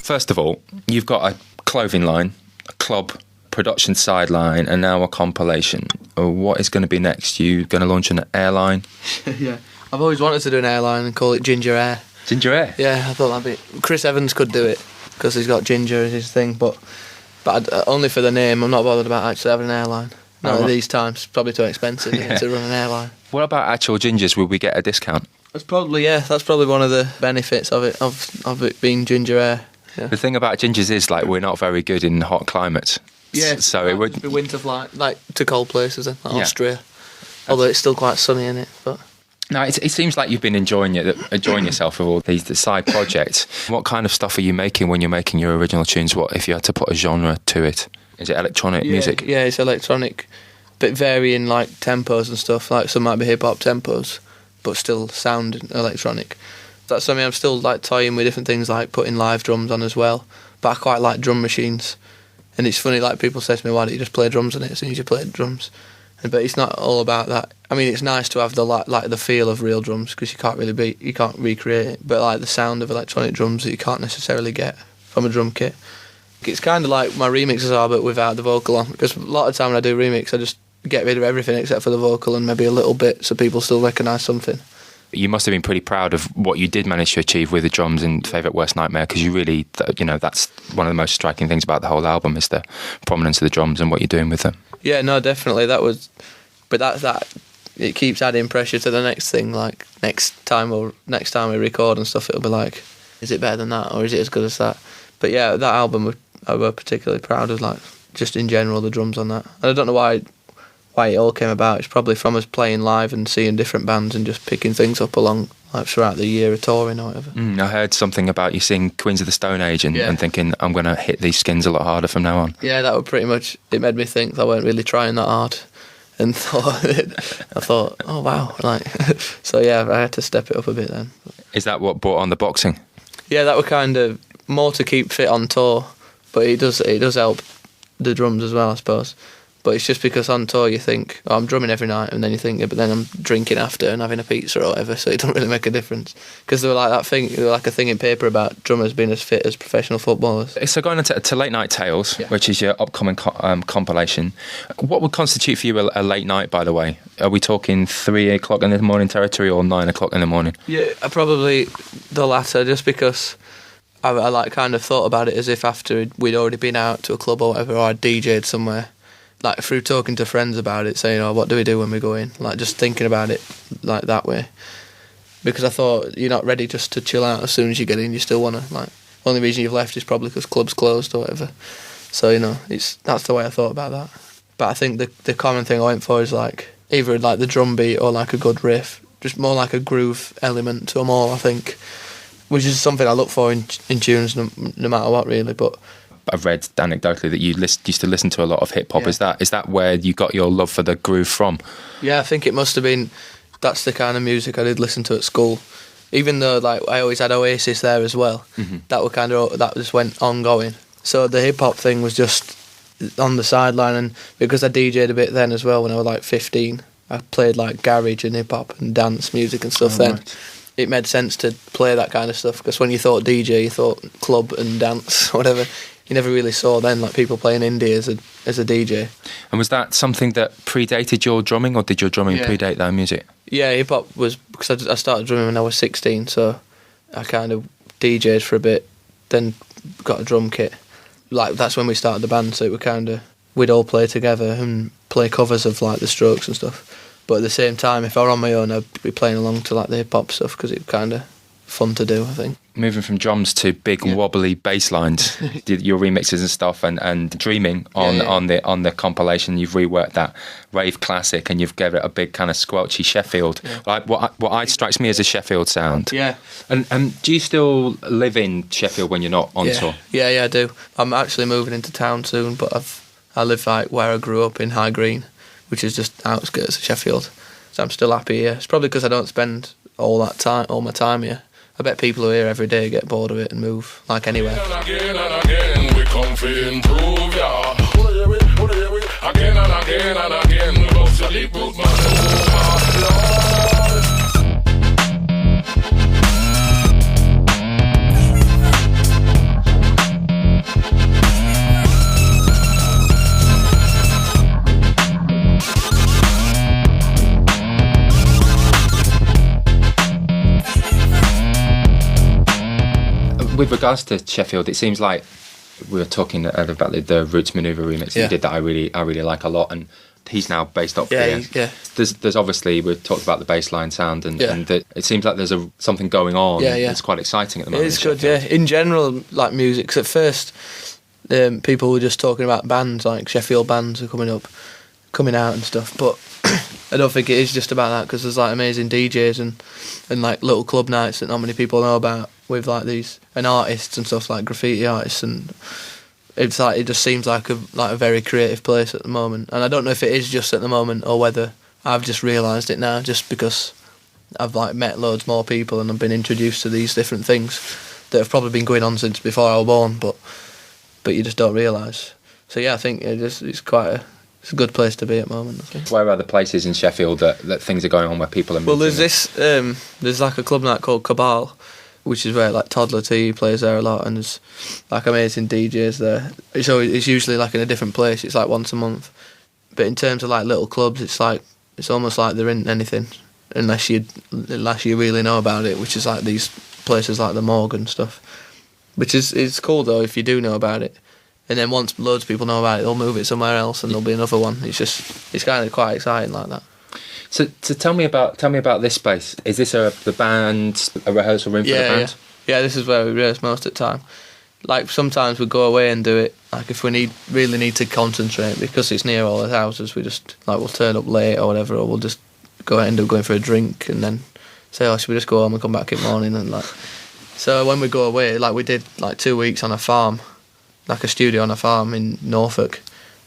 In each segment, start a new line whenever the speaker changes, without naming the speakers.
First of all, you've got a clothing line, a club production sideline, and now a compilation. What is going to be next? You going to launch an airline?
Yeah, I've always wanted to do an airline and call it Ginger Air.
Ginger Air?
Yeah, I thought that'd be... Chris Evans could do it because he's got ginger as his thing, but only for the name. I'm not bothered about actually having an airline. Not at these times. It's probably too expensive to run an airline.
What about actual gingers? Will we get a discount?
That's probably one of the benefits of it, of it being Ginger Air. Yeah.
The thing about gingers is, like, we're not very good in hot climates.
Yeah,
so it would
be winter flight, like to cold places, like Austria. Although it's still quite sunny in it, but.
No, it seems like you've been enjoying yourself with all these side projects. What kind of stuff are you making when you're making your original tunes? What if you had to put a genre to it? Is it electronic music?
Yeah, it's electronic, but varying like tempos and stuff. Like some might be hip hop tempos, but still sound electronic. That's something I'm still like toying with different things, like putting live drums on as well. But I quite like drum machines, and it's funny. Like people say to me, "Why don't you just play drums on it as soon as you play drums?" But it's not all about that. I mean, it's nice to have the feel of real drums because you can't recreate it. But like the sound of electronic drums that you can't necessarily get from a drum kit. It's kind of like my remixes are, but without the vocal on. Because a lot of the time when I do remix, I just get rid of everything except for the vocal and maybe a little bit, so people still recognise something.
You must have been pretty proud of what you did manage to achieve with the drums in Favourite Worst Nightmare, because you really, that's one of the most striking things about the whole album is the prominence of the drums and what you're doing with them. Yeah,
no, definitely. But it keeps adding pressure to the next thing. Like next time we record and stuff, it'll be like, is it better than that or is it as good as that? But yeah, that album I were particularly proud of, like just in general the drums on that. And I don't know why it all came about. It's probably from us playing live and seeing different bands and just picking things up along like throughout the year of touring or whatever.
I heard something about you seeing Queens of the Stone Age and thinking, I'm going to hit these skins a lot harder from now on.
Yeah, that was pretty much, it made me think I weren't really trying that hard. And I thought, oh wow, like, so yeah, I had to step it up a bit then.
Is that what brought on the boxing?
Yeah, that was kind of more to keep fit on tour, but it does help the drums as well, I suppose. But it's just because on tour you think, oh, I'm drumming every night, and then you think, yeah, but then I'm drinking after and having a pizza or whatever, so it don't really make a difference. Because there were a thing in paper about drummers being as fit as professional footballers.
So going on to Late Night Tales, which is your upcoming compilation, what would constitute for you a late night, by the way? Are we talking 3 o'clock in the morning territory or 9 o'clock in the morning?
Yeah, probably the latter, just because I like kind of thought about it as if after we'd already been out to a club or whatever, or I'd DJ'd somewhere. Like through talking to friends about it, saying, "Oh, what do we do when we go in?" Like just thinking about it like that way, because I thought you're not ready just to chill out as soon as you get in. You still want to, like, only reason you've left is probably because club's closed or whatever. So that's the way I thought about that. But I think the common thing I went for is like either like the drum beat or like a good riff, just more like a groove element to them all. I think, which is something I look for in tunes, no matter what really, but.
I've read anecdotally that you used to listen to a lot of hip hop. Yeah. Is that where you got your love for the groove from? Yeah,
I think it must have been. That's the kind of music I did listen to at school. Even though like I always had Oasis there as well, that just went ongoing. So the hip hop thing was just on the sideline, and because I DJ'd a bit then as well when I was like 15, I played like garage and hip hop and dance music and stuff. Right. It made sense to play that kind of stuff, because when you thought DJ, you thought club and dance, whatever. You never really saw then like people playing indie as a DJ. And
was that something that predated your drumming, or did your drumming predate that music?
Yeah, hip hop was, because I started drumming when I was 16, so I kind of DJ'd for a bit, then got a drum kit. Like that's when we started the band, so it was we'd all play together and play covers of like the Strokes and stuff. But at the same time, if I were on my own, I'd be playing along to like the hip hop stuff, because it was kind of fun to do, I think.
Moving from drums to big wobbly bass lines, your remixes and stuff, and Dreaming on the compilation, you've reworked that rave classic and you've given it a big kind of squelchy Sheffield, like what strikes me as a Sheffield sound.
Yeah.
And do you still live in Sheffield when you're not on tour?
Yeah, I do. I'm actually moving into town soon, but I live like where I grew up in High Green, which is just outskirts of Sheffield. So I'm still happy here. It's probably because I don't spend all my time here. I bet people who are here every day get bored of it and move, like anywhere.
Again and again, we come to improve, yeah. Again and again and again, we go to the boot,
with regards to Sheffield, it seems like we were talking about the Roots Maneuver remix you did that I really like a lot, and he's now based up here.
Yeah.
There's obviously, we've talked about the bassline sound, and it seems like there's something going on. It's quite exciting at the moment.
It's good, In general, like music, 'cause at first people were just talking about bands, like Sheffield bands are coming out and stuff, but I don't think it is just about that, because there's like amazing DJs and like little club nights that not many people know about, with like these, and artists and stuff, like graffiti artists, and it's like, it just seems like a very creative place at the moment. And I don't know if it is just at the moment, or whether I've just realised it now, just because I've like met loads more people and I've been introduced to these different things that have probably been going on since before I was born, but you just don't realise. So yeah, I think it's a good place to be at the moment, I think.
Where are the places in Sheffield that things are going on where people are meeting?
Well, there's like a club night called Cabal, which is where like Toddler T plays there a lot, and there's like amazing DJs there. It's usually like in a different place. It's like once a month. But in terms of like little clubs, it's almost like there isn't anything unless you really know about it, which is like these places like the Morgue and stuff. Which is cool though if you do know about it. And then once loads of people know about it, they'll move it somewhere else and there'll be another one. It's kind of quite exciting like that.
So tell me about this space. Is this the band, a rehearsal room for the band?
Yeah, this is where we rehearse most of the time. Like sometimes we go away and do it. Like if we really need to concentrate, because it's near all the houses, we just like we'll turn up late or whatever, or we'll just end up going for a drink and then say, oh, should we just go home and come back in the morning, and like. So when we go away, like we did like 2 weeks on a farm. Like a studio on a farm in Norfolk,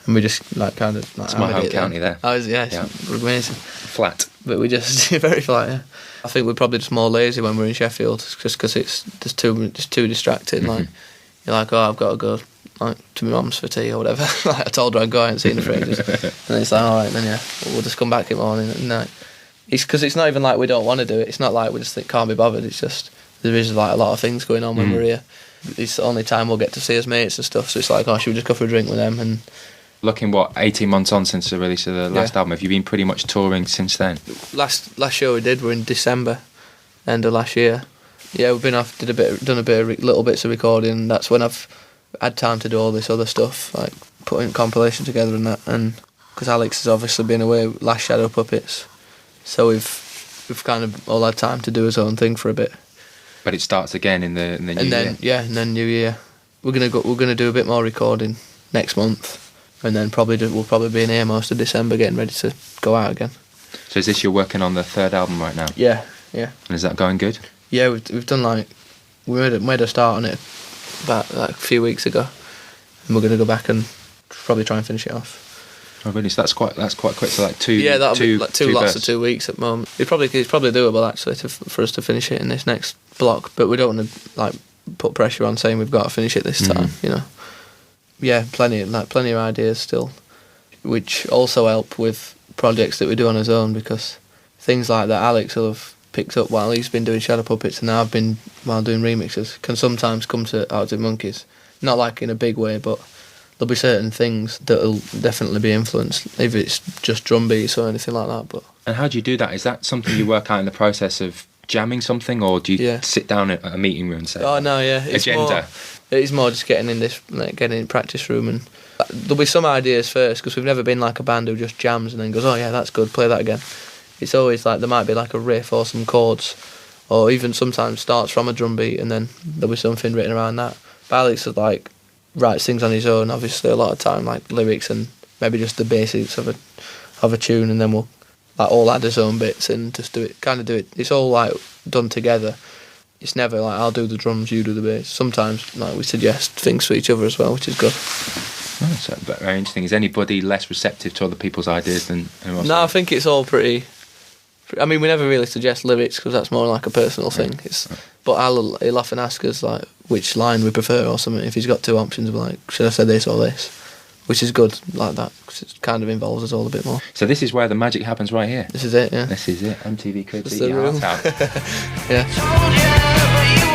and we just like kind of like,
it's my home county there.
It's amazing.
Flat,
but we just very flat. Yeah, I think we're probably just more lazy when we're in Sheffield, just because it's just too distracting.
Mm-hmm.
Like you're like, oh, I've got to go like to my mum's for tea or whatever. Like I told her I'd go out and see the fridges, and it's like, all right, then we'll just come back in the morning at night. It's because it's not even like we don't want to do it. It's not like we just can't be bothered. It's just there is like a lot of things going on when we're here. It's the only time we'll get to see his mates and stuff, so it's like, oh, should we just go for a drink with them? And
looking 18 months on since the release of the last album, have you been pretty much touring since then?
Last show we did were in December, end of last year. Yeah, we've been off, done a bit of little bits of recording, and that's when I've had time to do all this other stuff, like putting compilation together and that. And because Alex has obviously been away, Last Shadow Puppets, so we've kind of all had time to do his own thing for a bit.
But it starts again in the new year.
And then New Year, we're gonna do a bit more recording next month, and then we'll probably be in here most of December, getting ready to go out again.
So is this you're working on the third album right now?
Yeah.
And is that going good?
Yeah, we've done like we made a start on it about like a few weeks ago, and we're gonna go back and probably try and finish it off.
Oh really? So that's quite quick. So like two.
Yeah, that'll be like two lots
bursts.
of 2 weeks at the moment. It's probably doable actually for us to finish it in this next block, but we don't want to like put pressure on saying we've got to finish it this time. You know. Yeah, plenty of ideas still, which also help with projects that we do on his own, because things like that Alex will have picked up while he's been doing Shadow Puppets, and I've been while doing remixes, can sometimes come to Arctic Monkeys, not like in a big way, but there'll be certain things that'll definitely be influenced, if it's just drum beats or anything like that. But
and how do you do that? Is that something you work out in the process of jamming something, or do you sit down at a meeting room and say,
oh no, yeah, it's more just getting in practice room, and there'll be some ideas first, because we've never been like a band who just jams and then goes, oh yeah, that's good, play that again. It's always like there might be like a riff or some chords, or even sometimes starts from a drum beat and then there'll be something written around that. But Alex is like writes things on his own, obviously, a lot of time, like lyrics and maybe just the basics of a tune, and then we'll like all add his own bits and just do it. It's all like done together. It's never like I'll do the drums, you do the bass. Sometimes like we suggest things for each other as well, which is good.
Oh, so very interesting. Is anybody less receptive to other people's ideas than anyone else?
No, I think it's all pretty. I mean, we never really suggest lyrics because that's more like a personal thing. But he'll often ask us like which line we prefer or something. If he's got two options, we're like, should I say this or this? Which is good like that, because it kind of involves us all a bit more.
So this is where the magic happens, right here.
This is it, yeah.
This is it. MTV Cribs,
It's
eat your
the
heart out.
Yeah.